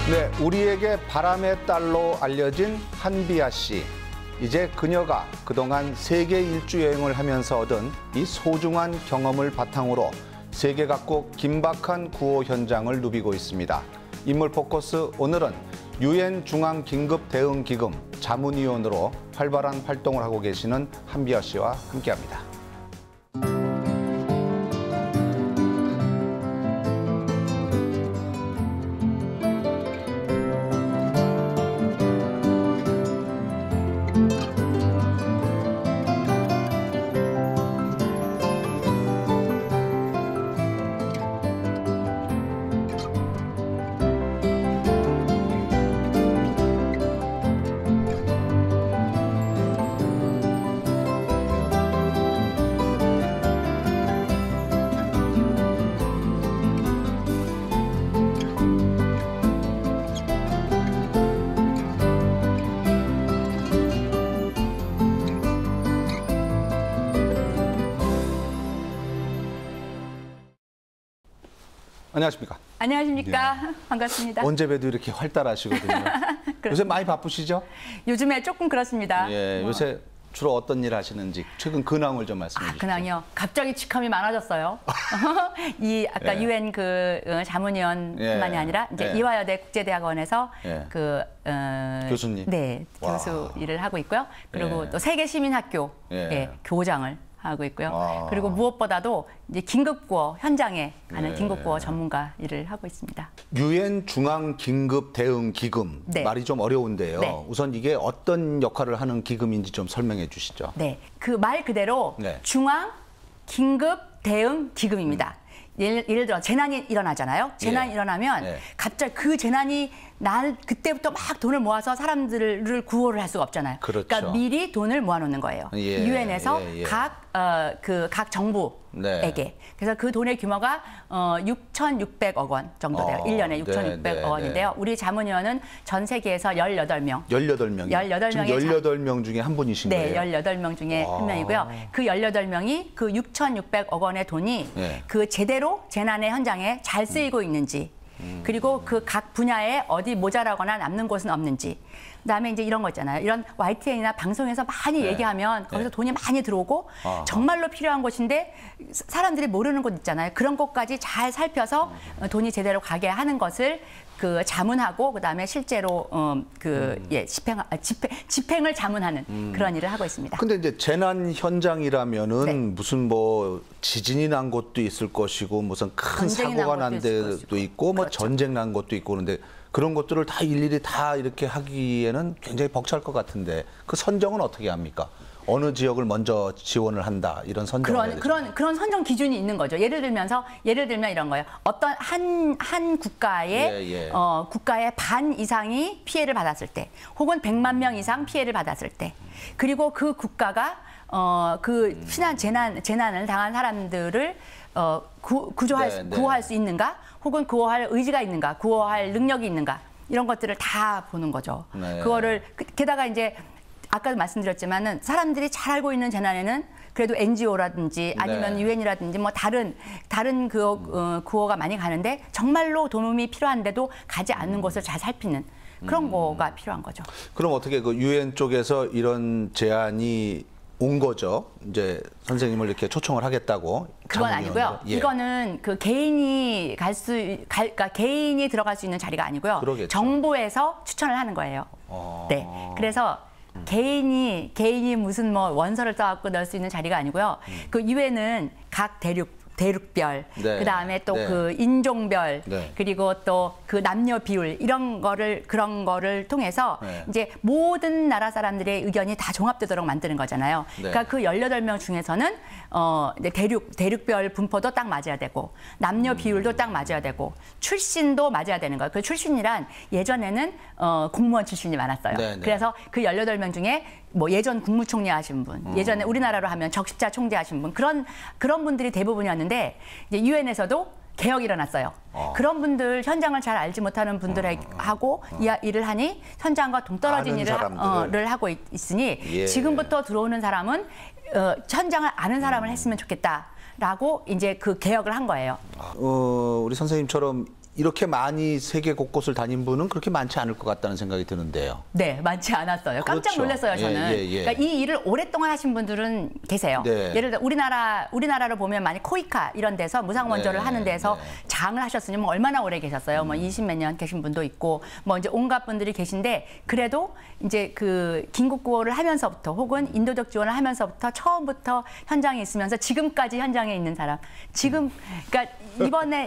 네, 우리에게 바람의 딸로 알려진 한비아 씨. 이제 그녀가 그동안 세계 일주 여행을 하면서 얻은 이 소중한 경험을 바탕으로 세계 각국 긴박한 구호 현장을 누비고 있습니다. 인물 포커스 오늘은 유엔 중앙 긴급 대응 기금 자문위원으로 활발한 활동을 하고 계시는 한비아 씨와 함께합니다. 안녕하십니까? 안녕하십니까? 네. 반갑습니다. 언제 봬도 이렇게 활달하시거든요. 요새 많이 바쁘시죠? 요즘에 조금 그렇습니다. 예, 요새 주로 어떤 일 하시는지 최근 근황을 좀 말씀해 주시죠. 근황이요? 갑자기 직함이 많아졌어요. 이 아까 예. 유엔 자문위원뿐만이 아니라 이제 이화여대 국제대학원에서 교수님, 네, 교수 일을 하고 있고요. 그리고 또 세계시민학교 교장을 하고 있고요. 그리고 무엇보다도 이제 긴급구호 현장에 가는 긴급구호 전문가 일을 하고 있습니다. 유엔 중앙 긴급 대응 기금 말이 좀 어려운데요. 우선 이게 어떤 역할을 하는 기금인지 좀 설명해 주시죠. 네, 그 말 그대로 중앙 긴급 대응 기금입니다. 예를 들어 재난이 일어나잖아요. 재난이 일어나면 갑자기 그 재난이 그때부터 막 돈을 모아서 사람들을 구호를 할 수가 없잖아요. 그렇죠. 그러니까 미리 돈을 모아놓는 거예요. 유엔에서 각 정부에게. 그래서 그 돈의 규모가 6,600억 원 정도 돼요. 1년에 6,600억 원인데요. 우리 자문위원은 전 세계에서 18명. 18명이요? 18명의 지금 18명 중에 한 분이신 거예요? 네, 18명 중에 한 명이고요. 그 18명이 그 6,600억 원의 돈이 그 제대로 재난의 현장에 잘 쓰이고 있는지 그리고 그 각 분야에 어디 모자라거나 남는 곳은 없는지. 그다음에 이제 이런 거 있잖아요. 이런 YTN이나 방송에서 많이 얘기하면 거기서 돈이 많이 들어오고 정말로 필요한 곳인데 사람들이 모르는 곳 있잖아요. 그런 곳까지 잘 살펴서 돈이 제대로 가게 하는 것을 그 자문하고 그다음에 실제로 집행을 자문하는 그런 일을 하고 있습니다. 근데 이제 재난 현장이라면은 무슨 뭐 지진이 난 곳도 있을 것이고 무슨 큰 사고가 난 데도 있고 뭐 전쟁 난 곳도 있고 그런데 그런 것들을 다 일일이 다 이렇게 하기에는 굉장히 벅찰 것 같은데 그 선정은 어떻게 합니까? 어느 지역을 먼저 지원을 한다 이런 선정 그런 선정 기준이 있는 거죠. 예를 들면 이런 거예요. 어떤 한 국가의 국가의 반 이상이 피해를 받았을 때, 혹은 100만 명 이상 피해를 받았을 때, 그리고 그 국가가 그 재난을 당한 사람들을 구호할 수 있는가, 혹은 구호할 의지가 있는가, 구호할 능력이 있는가, 이런 것들을 다 보는 거죠. 그거를 게다가 이제 아까도 말씀드렸지만은 사람들이 잘 알고 있는 재난에는 그래도 NGO라든지 아니면 유엔이라든지 뭐 다른 구호가 많이 가는데 정말로 도움이 필요한데도 가지 않는 곳을 잘 살피는 그런 거가 필요한 거죠. 그럼 어떻게 그 유엔 쪽에서 이런 제안이 온 거죠? 이제 선생님을 이렇게 초청을 하겠다고? 그건 아니고요. 이거는 그 개인이 개인이 들어갈 수 있는 자리가 아니고요. 그러겠죠. 정부에서 추천을 하는 거예요. 네. 그래서 개인이 무슨 뭐 원서를 써갖고 넣을 수 있는 자리가 아니고요. 그 유엔은 각 대륙별, 그다음에 또 그 인종별, 그리고 또 그 남녀 비율 그런 거를 통해서 이제 모든 나라 사람들의 의견이 다 종합되도록 만드는 거잖아요. 그러니까 그 18명 중에서는 대륙별 분포도 딱 맞아야 되고 남녀 비율도 딱 맞아야 되고 출신도 맞아야 되는 거예요. 그 출신이란 예전에는 공무원 출신이 많았어요. 그래서 그 18명 중에 뭐 예전 국무총리 하신 분, 예전에 우리나라로 하면 적십자 총재 하신 분, 그런 분들이 대부분이었는데 이제 유엔에서도 개혁이 일어났어요. 그런 분들, 현장을 잘 알지 못하는 분들하고 일을 하니 현장과 동떨어진 일을 하고 있으니 지금부터 들어오는 사람은 현장을 아는 사람을 했으면 좋겠다라고 이제 그 개혁을 한 거예요. 우리 선생님처럼 이렇게 많이 세계 곳곳을 다닌 분은 그렇게 많지 않을 것 같다는 생각이 드는데요. 네, 많지 않았어요. 깜짝 그렇죠. 놀랐어요, 저는. 그러니까 이 일을 오랫동안 하신 분들은 계세요. 네. 예를 들어 우리나라로 보면 많이 코이카 이런 데서 무상 원조를 하는 데서 장을 하셨으니 뭐 얼마나 오래 계셨어요. 뭐 20몇 년 계신 분도 있고 뭐 이제 온갖 분들이 계신데 그래도 이제 그 긴급 구호를 하면서부터 혹은 인도적 지원을 하면서부터 처음부터 현장에 있으면서 지금까지 현장에 있는 사람. 지금 그러니까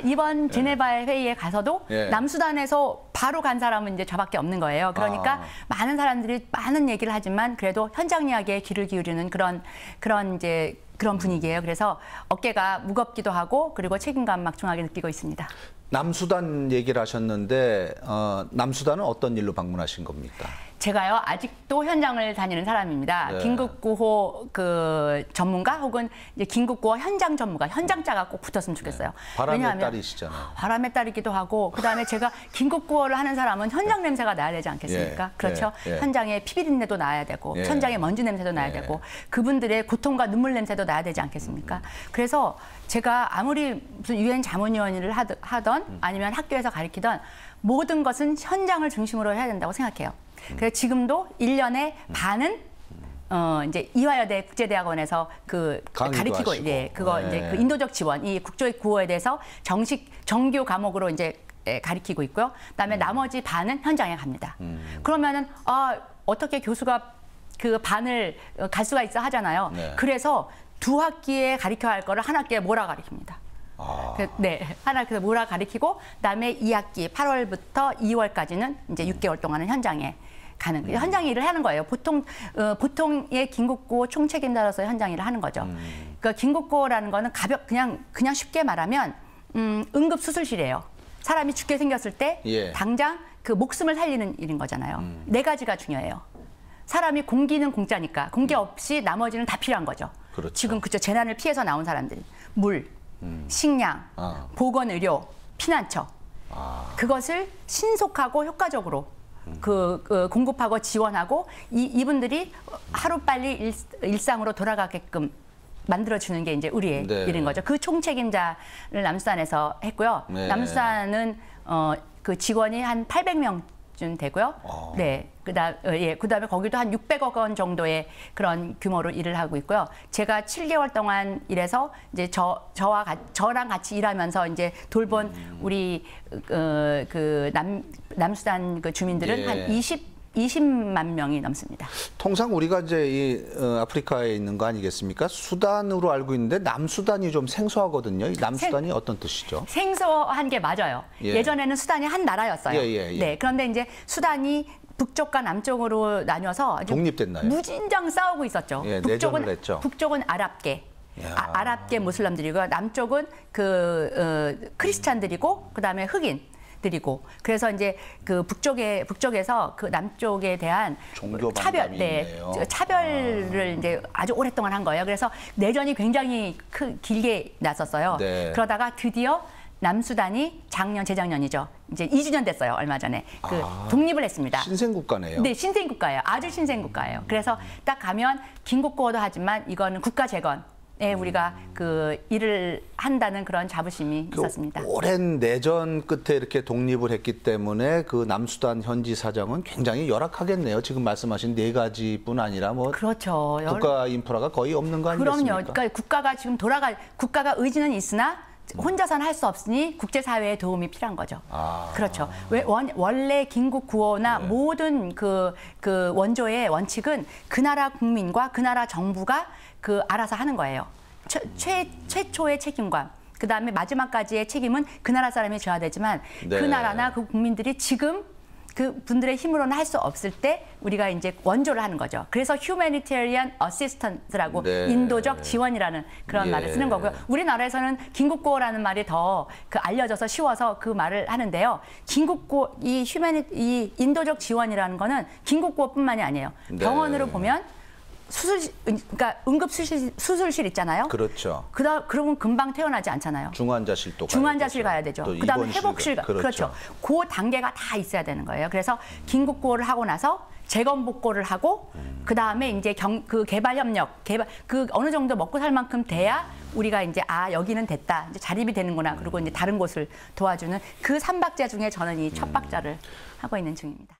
이번 제네바 회의에 가서도 남수단에서 바로 간 사람은 이제 저밖에 없는 거예요. 그러니까 많은 사람들이 많은 얘기를 하지만 그래도 현장 이야기에 귀를 기울이는 그런 분위기예요. 그래서 어깨가 무겁기도 하고 그리고 책임감 막중하게 느끼고 있습니다. 남수단 얘기를 하셨는데 남수단은 어떤 일로 방문하신 겁니까? 제가요 아직도 현장을 다니는 사람입니다. 네. 긴급구호 그 전문가 혹은 이제 긴급구호 현장 전문가, 현장자가 꼭 붙었으면 좋겠어요. 네. 바람의 딸이시잖아요. 바람의 딸이기도 하고 그다음에 제가 긴급구호를 하는 사람은 현장 냄새가 나야 되지 않겠습니까? 그렇죠. 현장에 피비린내도 나야 되고 현장에 먼지 냄새도 나야 되고 그분들의 고통과 눈물 냄새도 나야 되지 않겠습니까? 그래서 제가 아무리 무슨 유엔 자문위원회를 하던 아니면 학교에서 가르치던 모든 것은 현장을 중심으로 해야 된다고 생각해요. 그래서 지금도 1년에 반은 이제 이화여대 국제대학원에서 가르치고 그거 이제 그 인도적 지원, 이 국조의 구호에 대해서 정규 과목으로 이제 가르치고 있고요. 그다음에 나머지 반은 현장에 갑니다. 그러면은 어떻게 교수가 그 반을 갈 수가 있어 하잖아요. 그래서 2학기에 가르쳐야 할 거를 한 학기에 몰아 가르칩니다. 그래서 몰아 가르치고 그다음에 2학기 8월부터 2월까지는 이제 6개월 동안은 현장에 가는 현장 일을 하는 거예요. 보통의 긴급구호 총책임자로서 현장 일을 하는 거죠. 그러니까 긴급구호라는 거는 그냥 쉽게 말하면 응급수술실이에요. 사람이 죽게 생겼을 때 당장 그 목숨을 살리는 일인 거잖아요. 4가지가 중요해요. 사람이 공기는 공짜니까 공기 없이 나머지는 다 필요한 거죠. 그렇죠. 지금 재난을 피해서 나온 사람들, 물, 식량, 보건의료, 피난처 그것을 신속하고 효과적으로 공급하고 지원하고 이분들이 하루빨리 일상으로 돌아가게끔 만들어주는 게 이제 우리의 일인 거죠. 그 총책임자를 남수단에서 했고요. 남수단은 그 직원이 한 800명쯤 되고요. 그다음에 거기도 한 600억 원 정도의 그런 규모로 일을 하고 있고요. 제가 7개월 동안 일해서 이제 저랑 같이 일하면서 이제 돌본 우리 남수단 그 주민들은 한 20만 명이 넘습니다. 통상 우리가 이제 이 아프리카에 있는 거 아니겠습니까? 수단으로 알고 있는데 남수단이 좀 생소하거든요. 이 남수단이 어떤 뜻이죠? 생소한 게 맞아요. 예전에는 수단이 한 나라였어요. 네, 그런데 이제 수단이 북쪽과 남쪽으로 나뉘어서 독립됐나요? 무진장 싸우고 있었죠. 내전을 했죠. 북쪽은 아랍계. 아랍계 무슬림들이고 남쪽은 크리스찬들이고 그다음에 흑인들이고 그래서 이제 그 북쪽에서 그 남쪽에 대한 차별을 이제 아주 오랫동안 한 거예요. 그래서 내전이 굉장히 길게 났었어요. 그러다가 드디어 남수단이 재작년이죠. 이제 2주년 됐어요. 얼마 전에 독립을 했습니다. 신생국가네요. 네, 신생국가예요. 아주 신생국가예요. 그래서 딱 가면 긴급구호도 하지만 이거는 국가재건. 우리가 그 일을 한다는 그런 자부심이 있었습니다. 오랜 내전 끝에 이렇게 독립을 했기 때문에 그 남수단 현지 사정은 굉장히 열악하겠네요. 지금 말씀하신 4가지뿐 아니라 뭐 그렇죠. 국가 인프라가 거의 없는 거 아니겠습니까? 그럼요. 그러니까 국가가 지금 국가가 의지는 있으나 혼자서는 할 수 없으니 국제사회의 도움이 필요한 거죠. 그렇죠. 원래 긴급구호나 모든 그 원조의 원칙은 그 나라 국민과 그 나라 정부가 알아서 하는 거예요. 최초의 책임감, 그 다음에 마지막까지의 책임은 그 나라 사람이 져야 되지만 그 나라나 그 국민들이 지금 그 분들의 힘으로는 할 수 없을 때 우리가 이제 원조를 하는 거죠. 그래서 humanitarian assistance라고 인도적 지원이라는 그런 말을 쓰는 거고요. 우리나라에서는 긴급구호라는 말이 더 알려져서 쉬워서 그 말을 하는데요. 긴급구호, 이 인도적 지원이라는 거는 긴급구호뿐만이 아니에요. 병원으로 보면 그러니까 수술실 있잖아요. 그렇죠. 그러면 금방 퇴원하지 않잖아요. 중환자실 가야 되죠. 그다음에 회복실 그렇죠. 그 단계가 다 있어야 되는 거예요. 그래서 긴급구호를 하고 나서 재건복구를 하고 그다음에 이제 그 개발 협력, 그 어느 정도 먹고 살 만큼 돼야 우리가 이제 여기는 됐다. 이제 자립이 되는구나. 그리고 이제 다른 곳을 도와주는 그 3박자 중에 저는 이 첫 박자를 하고 있는 중입니다.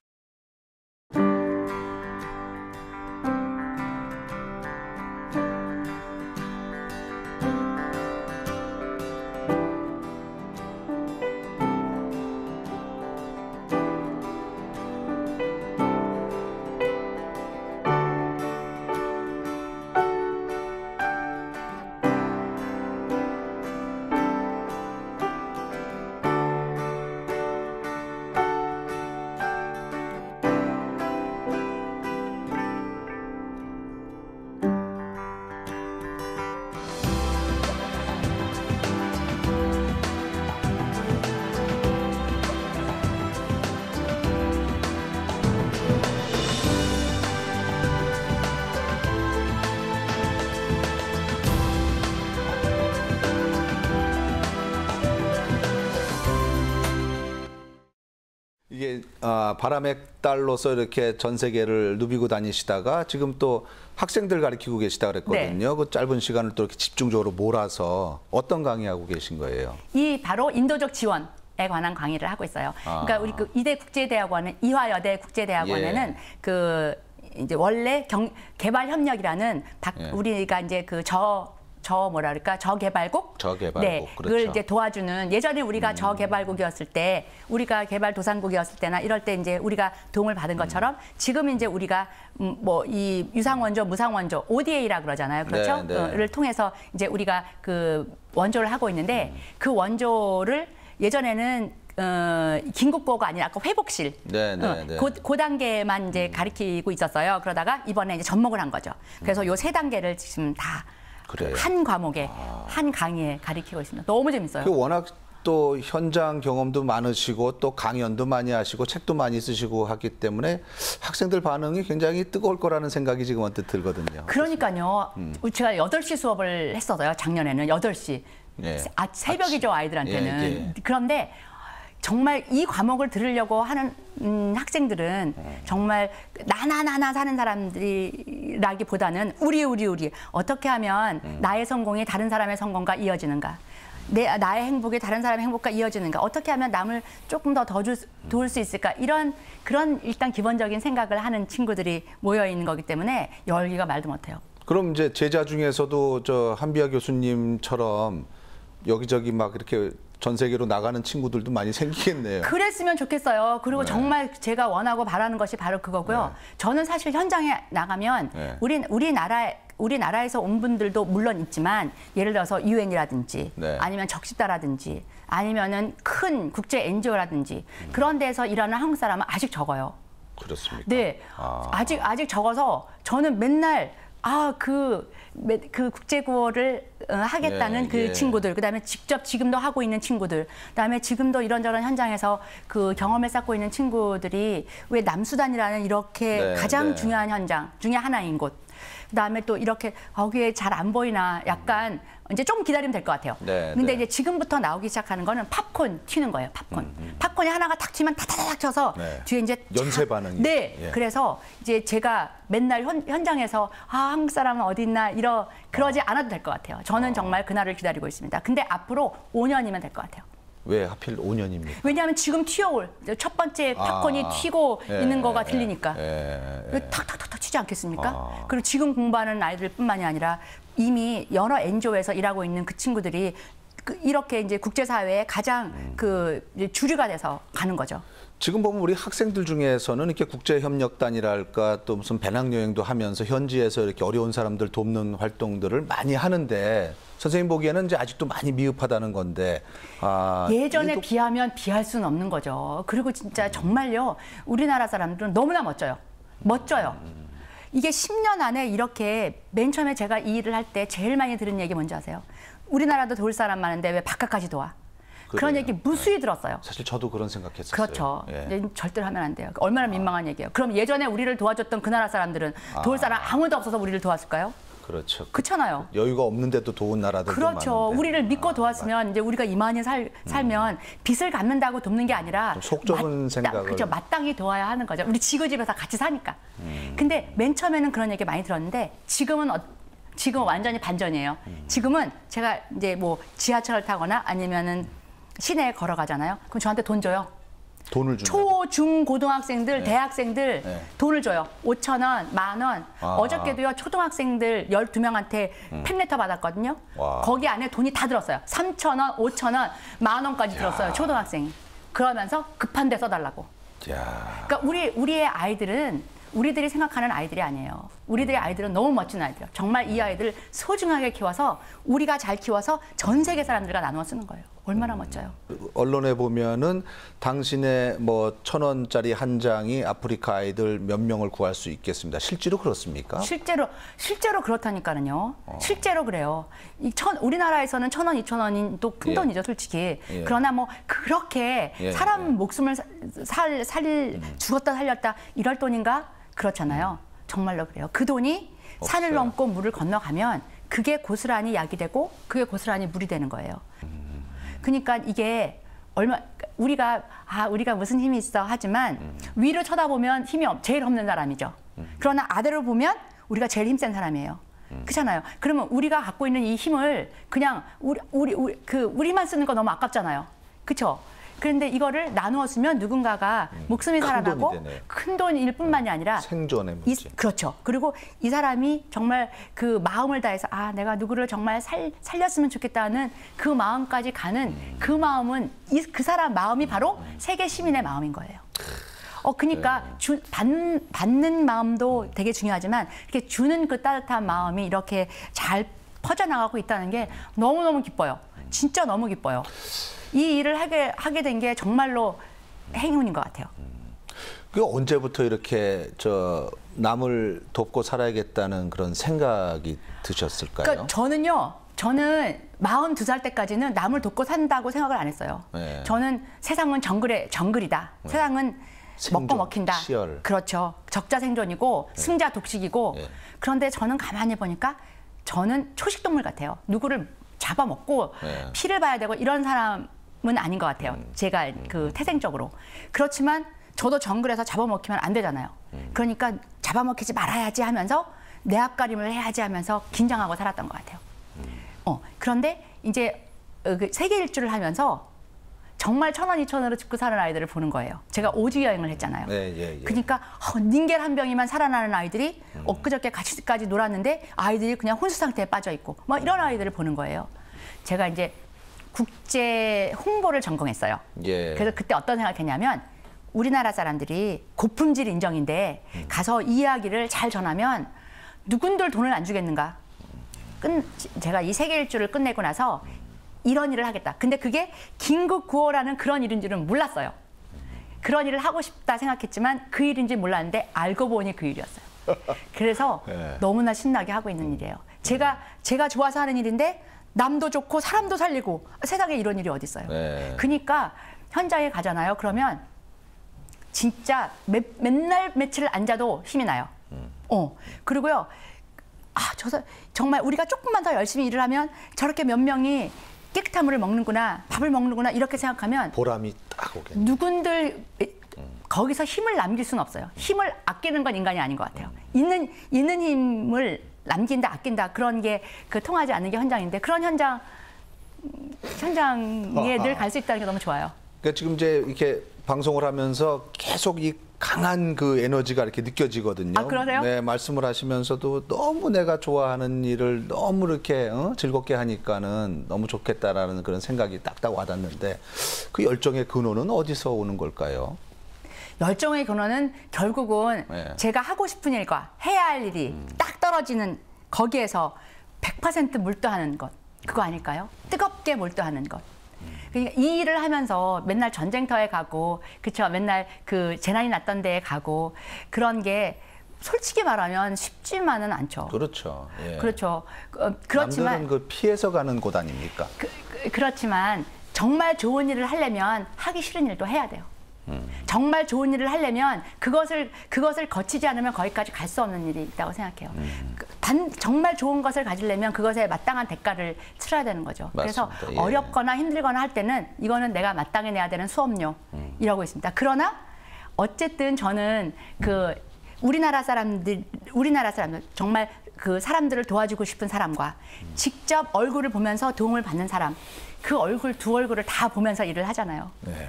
이게 바람의 딸로서 이렇게 전 세계를 누비고 다니시다가 지금 또 학생들 가르치고 계시다 그랬거든요. 네. 그 짧은 시간을 또 이렇게 집중적으로 몰아서 어떤 강의하고 계신 거예요? 바로 인도적 지원에 관한 강의를 하고 있어요. 그러니까 우리 그 이대 국제대학원은 이화여대 국제대학원에는 그 이제 원래 개발 협력이라는 우리가 이제 저개발국? 네, 그렇죠. 그걸 이제 도와주는, 예전에 우리가 저개발국이었을 때, 우리가 개발도상국이었을 때나 이럴 때 이제 우리가 도움을 받은 것처럼 지금 이제 우리가 이 유상원조, 무상원조, ODA라 그러잖아요. 그렇죠? 를 통해서 이제 우리가 그 원조를 하고 있는데 그 원조를 예전에는 긴급구호가 아니라 아까 회복실 그 단계만 이제 가리키고 있었어요. 그러다가 이번에 이제 접목을 한 거죠. 그래서 요 3단계를 지금 다 한 과목에 한 강의에 가리키고 있습니다. 너무 재밌어요. 워낙 또 현장 경험도 많으시고 또 강연도 많이 하시고 책도 많이 쓰시고 하기 때문에 학생들 반응이 굉장히 뜨거울 거라는 생각이 지금 언뜻 들거든요. 그러니까요. 제가 8시 수업을 했었어요. 작년에는 8시. 새벽이죠, 아이들한테는. 그런데 정말 이 과목을 들으려고 하는 학생들은 정말 나나 사는 사람들이라기보다는 우리 어떻게 하면 나의 성공이 다른 사람의 성공과 이어지는가, 나의 행복이 다른 사람의 행복과 이어지는가, 어떻게 하면 남을 조금 더 도울 수 있을까, 그런 일단 기본적인 생각을 하는 친구들이 모여 있는 거기 때문에 열기가 말도 못해요. 그럼 이제 제자 중에서도 저 한비아 교수님처럼 여기저기 막 이렇게 전 세계로 나가는 친구들도 많이 생기겠네요. 그랬으면 좋겠어요. 그리고 정말 제가 원하고 바라는 것이 바로 그거고요. 저는 사실 현장에 나가면 우리나라에서 온 분들도 물론 있지만, 예를 들어서 유엔이라든지 아니면 적십다라든지 아니면은 큰 국제 NGO라든지 그런 데서 일하는 한국 사람은 아직 적어요. 그렇습니까? 네, 아직 적어서 저는 맨날 그 국제구호를 하겠다는 친구들, 그다음에 직접 지금도 하고 있는 친구들, 그다음에 지금도 이런저런 현장에서 그 경험을 쌓고 있는 친구들이 왜 남수단이라는 이렇게 가장 중요한 현장 중에 하나인 곳, 그다음에 또 이렇게 거기에 잘 안 보이나 약간 이제 좀 기다리면 될 것 같아요. 근데 이제 지금부터 나오기 시작하는 거는 팝콘 튀는 거예요. 팝콘이 하나가 탁 튀면 타다닥 쳐서 뒤에 이제 연쇄 반응이. 그래서 이제 제가 맨날 현장에서 한국 사람은 어디 있나 그러지 않아도 될 것 같아요. 저는 정말 그날을 기다리고 있습니다. 근데 앞으로 5년이면 될 것 같아요. 왜 하필 5년입니까? 왜냐하면 지금 튀어올 첫 번째 팝콘이 튀고 있는 거가 들리니까 탁탁탁탁 튀지 않겠습니까? 그리고 지금 공부하는 아이들뿐만이 아니라 이미 여러 NGO에서 일하고 있는 그 친구들이 이렇게 이제 국제사회에 가장 주류가 돼서 가는 거죠. 지금 보면 우리 학생들 중에서는 이렇게 국제협력단이랄까 또 무슨 배낭여행도 하면서 현지에서 이렇게 어려운 사람들 돕는 활동들을 많이 하는데, 선생님 보기에는 이제 아직도 많이 미흡하다는 건데. 예전에 비하면 비할 수는 없는 거죠. 그리고 진짜 정말요, 우리나라 사람들은 너무나 멋져요. 이게 10년 안에 이렇게, 맨 처음에 제가 이 일을 할 때 제일 많이 들은 얘기 뭔지 아세요? 우리나라도 도울 사람 많은데 왜 바깥까지 도와? 그런 얘기 무수히 들었어요. 사실 저도 그런 생각했었어요. 그렇죠. 예. 절대로 하면 안 돼요. 얼마나 민망한 얘기예요. 그럼 예전에 우리를 도와줬던 그 나라 사람들은 도울 사람 아무도 없어서 우리를 도왔을까요? 그렇죠. 그렇잖아요. 여유가 없는데도 도운 나라들도 그렇죠. 많은데. 우리를 믿고 도왔으면 이제 우리가 이만히 살면 빚을 갚는다고 돕는 게 아니라 속 좁은 생각을. 그렇죠. 마땅히 도와야 하는 거죠. 우리 지구집에서 같이 사니까. 근데 맨 처음에는 그런 얘기 많이 들었는데 지금은 완전히 반전이에요. 지금은 제가 이제 뭐 지하철을 타거나 아니면은 시내에 걸어가잖아요. 그럼 저한테 돈 줘요. 돈을 주는 초, 중, 고등학생들, 네. 대학생들 네. 돈을 줘요. 5,000원, 10,000원. 어저께도요, 초등학생들 12명한테 팸레터 받았거든요. 와. 거기 안에 돈이 다 들었어요. 3,000원, 5,000원, 10,000원까지 들었어요. 초등학생이. 그러면서 급한 데 써달라고. 야. 그러니까 우리의 아이들은 우리들이 생각하는 아이들이 아니에요. 우리들의 아이들은 너무 멋진 아이들이에요. 정말 이 아이들을 소중하게 키워서 우리가 잘 키워서 전 세계 사람들과 나누어 쓰는 거예요. 얼마나 멋져요. 언론에 보면은 당신의 뭐 1,000원짜리 한 장이 아프리카 아이들 몇 명을 구할 수 있겠습니다. 실제로 그렇습니까? 실제로 그렇다니까요. 실제로 그래요. 우리나라에서는 1,000원, 2,000원인 또 큰 예. 돈이죠, 솔직히. 예. 그러나 뭐 그렇게 예. 사람 목숨을 죽었다 살렸다 이럴 돈인가? 그렇잖아요. 정말로 그래요. 그 돈이 산을 없어요. 넘고 물을 건너가면 그게 고스란히 약이 되고 그게 고스란히 물이 되는 거예요. 그러니까 이게 우리가 무슨 힘이 있어 하지만 위를 쳐다보면 제일 없는 사람이죠. 그러나 아래로 보면 우리가 제일 힘센 사람이에요. 그렇잖아요. 그러면 우리가 갖고 있는 이 힘을 그냥 우리만 쓰는 거 너무 아깝잖아요. 그렇죠? 그런데 이거를 나누어 쓰면 누군가가 목숨이 살아나고 큰 돈일 뿐만이 아니라 생존의 문제. 그렇죠. 그리고 이 사람이 정말 그 마음을 다해서 내가 누구를 정말 살렸으면 좋겠다는 그 마음까지 가는 그 마음은 그 사람 마음이 바로 세계 시민의 마음인 거예요. 그러니까 받는 마음도 되게 중요하지만 이렇게 주는 그 따뜻한 마음이 이렇게 잘 퍼져나가고 있다는 게 너무너무 기뻐요. 진짜 너무 기뻐요. 이 일을 하게 된 게 정말로 행운인 것 같아요. 그 언제부터 이렇게 남을 돕고 살아야겠다는 그런 생각이 드셨을까요? 그러니까 저는 42살 때까지는 남을 돕고 산다고 생각을 안 했어요. 네. 저는 세상은 정글이다. 네. 세상은 생존, 먹고 먹힌다. 치열. 그렇죠. 적자 생존이고 승자 독식이고. 네. 그런데 저는 가만히 보니까 저는 초식동물 같아요. 누구를 잡아먹고 네. 피를 봐야 되고 이런 사람은 아닌 것 같아요. 제가 태생적으로. 그렇지만 저도 정글에서 잡아먹히면 안 되잖아요. 그러니까 잡아먹히지 말아야지 하면서 내 앞가림을 해야지 하면서 긴장하고 살았던 것 같아요. 그런데 이제 세계 일주를 하면서 정말 1,000원, 2,000원으로 죽고 사는 아이들을 보는 거예요. 제가 5주 여행을 했잖아요. 예. 그러니까 닌겔 한 병이만 살아나는 아이들이 엊그저께 같이까지 놀았는데 아이들이 그냥 혼수 상태에 빠져 있고 막 이런 아이들을 보는 거예요. 제가 이제 국제 홍보를 전공했어요. 예. 그래서 그때 어떤 생각을 했냐면 우리나라 사람들이 고품질 인정인데 가서 이 이야기를 잘 전하면 누군들 돈을 안 주겠는가. 제가 이 세계 일주를 끝내고 나서 이런 일을 하겠다. 근데 그게 긴급 구호라는 그런 일인 줄은 몰랐어요. 그런 일을 하고 싶다 생각했지만 그 일인지 몰랐는데 알고 보니 그 일이었어요. 그래서 네. 너무나 신나게 하고 있는 일이에요. 제가 좋아서 하는 일인데 남도 좋고 사람도 살리고 세상에 이런 일이 어디 있어요. 네. 그러니까 현장에 가잖아요. 그러면 진짜 맨날 며칠 앉아도 힘이 나요. 그리고요. 정말 우리가 조금만 더 열심히 일을 하면 저렇게 몇 명이 깨끗한 물을 먹는구나, 밥을 먹는구나 이렇게 생각하면 보람이 딱 오겠네. 누군들 거기서 힘을 남길 수는 없어요. 힘을 아끼는 건 인간이 아닌 것 같아요. 있는 힘을 남긴다, 아낀다 그런 게 통하지 않는 게 현장인데 그런 현장에 늘 갈 수 있다는 게 너무 좋아요. 그러니까 지금 이제 이렇게 방송을 하면서 계속 이 강한 그 에너지가 이렇게 느껴지거든요. 아, 그러세요? 네, 말씀을 하시면서도 너무 내가 좋아하는 일을 너무 이렇게 즐겁게 하니까는 너무 좋겠다라는 그런 생각이 딱딱 와닿는데 그 열정의 근원은 어디서 오는 걸까요? 열정의 근원은 결국은 네. 제가 제가 하고 싶은 일과 해야 할 일이 딱 떨어지는 거기에서 100% 몰두하는 것. 그거 아닐까요? 뜨겁게 몰두하는 것. 그러니까 이 일을 하면서 맨날 전쟁터에 가고, 그쵸? 맨날 그 재난이 났던 데에 가고, 그런 게 솔직히 말하면 쉽지만은 않죠. 그렇죠. 예. 그렇죠. 그렇지만. 남들은 그 피해서 가는 곳 아닙니까? 그렇지만 정말 좋은 일을 하려면 하기 싫은 일도 해야 돼요. 정말 좋은 일을 하려면 그것을 거치지 않으면 거기까지 갈 수 없는 일이 있다고 생각해요. 정말 좋은 것을 가지려면 그것에 마땅한 대가를 치러야 되는 거죠. 맞습니다. 그래서 예. 어렵거나 힘들거나 할 때는 이거는 내가 마땅히 내야 되는 수업료 이라고 있습니다. 그러나 어쨌든 저는 우리나라 사람들 정말 그 사람들을 도와주고 싶은 사람과 직접 얼굴을 보면서 도움을 받는 사람, 그 얼굴 두 얼굴을 다 보면서 일을 하잖아요. 네.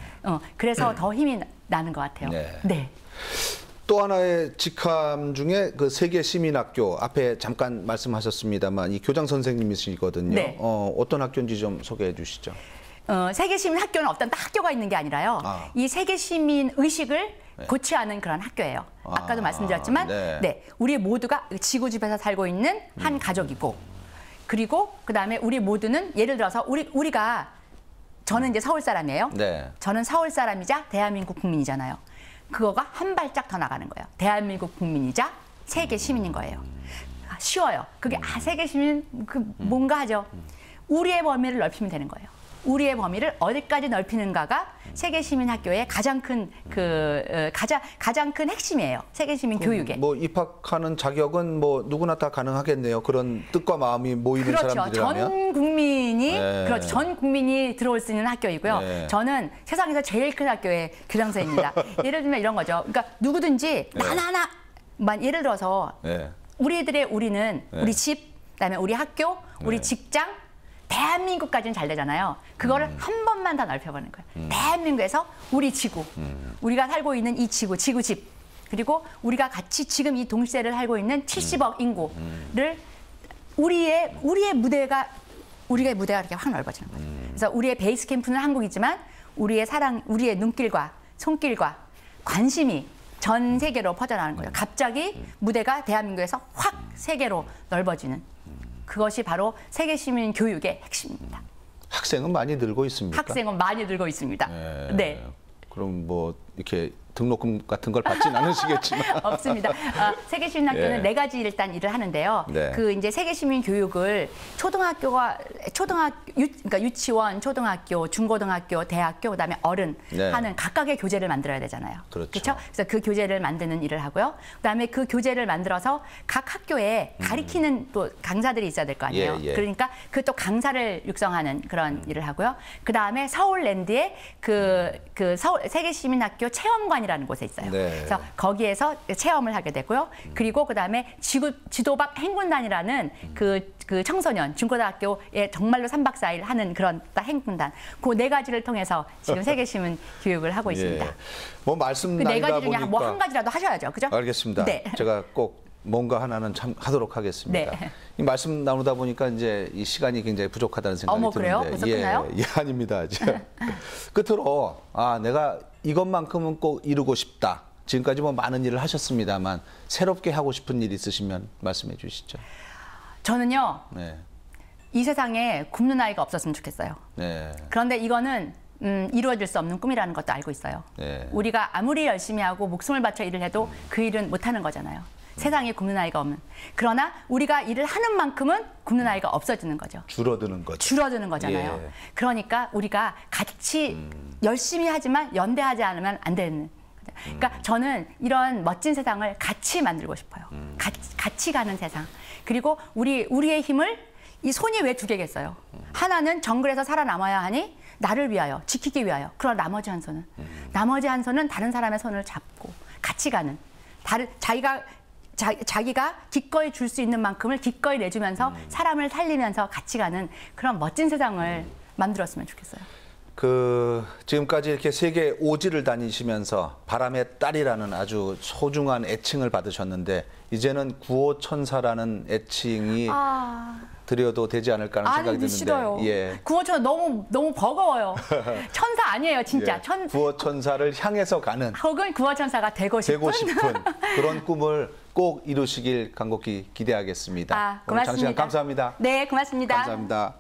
그래서 더 힘이 나는 것 같아요. 네. 네. 또 하나의 직함 중에 그 세계 시민학교 앞에 잠깐 말씀하셨습니다만 이 교장 선생님이시거든요. 네. 어떤 학교인지 좀 소개해 주시죠. 세계 시민 학교는 어떤 학교가 있는 게 아니라요. 이 세계 시민 의식을 고취하는 그런 학교예요. 아까도 말씀드렸지만, 네. 우리 모두가 지구집에서 살고 있는 한 가족이고, 그리고 그다음에 우리 모두는 예를 들어서 우리가 저는 이제 서울 사람이에요. 네. 저는 서울 사람이자 대한민국 국민이잖아요. 그거가 한 발짝 더 나가는 거예요. 대한민국 국민이자 세계 시민인 거예요. 쉬워요. 그게 세계 시민 뭔가 하죠. 우리의 범위를 넓히면 되는 거예요. 우리의 범위를 어디까지 넓히는가가 세계 시민 학교의 가장 큰 핵심이에요. 세계 시민 교육에. 뭐 입학하는 자격은 뭐 누구나 다 가능하겠네요. 그런 뜻과 마음이 모이는 그렇죠. 사람들이라면. 그렇죠. 전 국민이 들어올 수 있는 학교이고요. 네. 저는 세상에서 제일 큰 학교의 교장선생입니다. 예를 들면 이런 거죠. 그러니까 누구든지 예를 들어서 우리는 우리 집, 그다음에 우리 학교, 우리 직장, 대한민국까지는 잘 되잖아요. 그거를 한 번만 더 넓혀보는 거예요. 대한민국에서 우리 지구, 우리가 살고 있는 이 지구집, 그리고 우리가 같이 지금 이 동시대를 살고 있는 70억 인구를 우리의 무대가 이렇게 확 넓어지는 거예요. 그래서 우리의 베이스 캠프는 한국이지만 우리의 우리의 눈길과 손길과 관심이 전 세계로 퍼져나가는 거예요. 갑자기 무대가 대한민국에서 확 세계로 넓어지는. 그것이 바로 세계 시민 교육의 핵심입니다. 학생은 많이 늘고 있습니까? 학생은 많이 늘고 있습니다. 네. 그럼 뭐 이렇게 등록금 같은 걸 받진 않으시겠지만 없습니다. 세계 시민 학교는 네 가지 일단 일을 하는데요. 그 이제 세계 시민 교육을 그러니까 유치원, 초등학교, 중고등학교, 대학교, 그다음에 어른 하는 각각의 교재를 만들어야 되잖아요. 그렇죠. 그래서 그 교재를 만드는 일을 하고요. 그다음에 그 교재를 만들어서 각 학교에 가리키는 또 강사들이 있어야 될 거 아니에요. 그러니까 그 또 강사를 육성하는 그런 일을 하고요. 그다음에 서울랜드에 서울 세계 시민 학교 체험관이라는 곳에 있어요. 그래서 거기에서 체험을 하게 되고요. 그리고 그다음에 지도박 행군단이라는 그 청소년 중고등학교에 정말로 3박 4일 하는 그런 행군단. 그 네 가지를 통해서 지금 세계 시민 교육을 하고 있습니다. 뭐 말씀 그 네 나누다 가지 중에 보니까 뭐 한 가지라도 하셔야죠. 그죠? 알겠습니다. 네. 제가 꼭 뭔가 하나는 참 하도록 하겠습니다. 이 말씀 나누다 보니까 이제 이 시간이 굉장히 부족하다는 생각이 드는데. 그래요? 벌써 끝나요? 아닙니다. 아직. 끝으로 내가 이것만큼은 꼭 이루고 싶다. 지금까지 뭐 많은 일을 하셨습니다만 새롭게 하고 싶은 일 있으시면 말씀해 주시죠. 저는요. 이 세상에 굶는 아이가 없었으면 좋겠어요. 그런데 이거는 이루어질 수 없는 꿈이라는 것도 알고 있어요. 우리가 아무리 열심히 하고 목숨을 바쳐 일을 해도 그 일은 못하는 거잖아요. 세상에 굶는 아이가 없는. 그러나 우리가 일을 하는 만큼은 굶는 아이가 없어지는 거죠. 줄어드는 거죠. 줄어드는 거잖아요. 그러니까 우리가 같이 열심히 하지만 연대하지 않으면 안 되는. 그러니까 저는 이런 멋진 세상을 같이 만들고 싶어요. 같이 가는 세상. 그리고 우리의 힘을 이 손이 왜 두 개겠어요? 하나는 정글에서 살아남아야 하니 나를 위하여, 지키기 위하여. 그럼 나머지 한 손은 다른 사람의 손을 잡고 같이 가는. 자기가 기꺼이 줄 수 있는 만큼을 기꺼이 내주면서 사람을 살리면서 같이 가는 그런 멋진 세상을 만들었으면 좋겠어요. 지금까지 이렇게 세계 5지를 다니시면서 바람의 딸이라는 아주 소중한 애칭을 받으셨는데 이제는 구호천사라는 애칭이 드려도 되지 않을까 하는 생각이 드는데. 싫어요. 구호천사 너무 버거워요. 천사 아니에요, 진짜. 구호천사를 향해서 가는. 혹은 구호천사가 되고 싶은 그런 꿈을 꼭 이루시길 간곡히 기대하겠습니다. 고맙습니다. 오늘 장시간 감사합니다. 네, 고맙습니다. 감사합니다.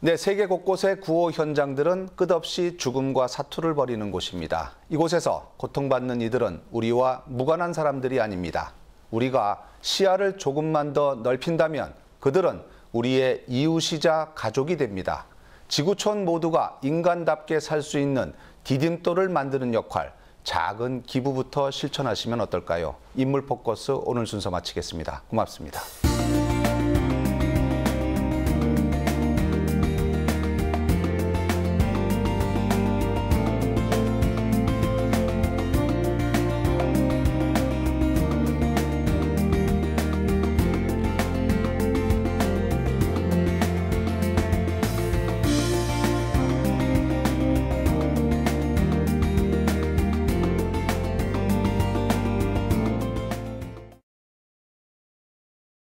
네, 세계 곳곳의 구호 현장들은 끝없이 죽음과 사투를 벌이는 곳입니다. 이곳에서 고통받는 이들은 우리와 무관한 사람들이 아닙니다. 우리가 시야를 조금만 더 넓힌다면 그들은 우리의 이웃이자 가족이 됩니다. 지구촌 모두가 인간답게 살 수 있는 디딤돌을 만드는 역할, 작은 기부부터 실천하시면 어떨까요? 인물 포커스 오늘 순서 마치겠습니다. 고맙습니다.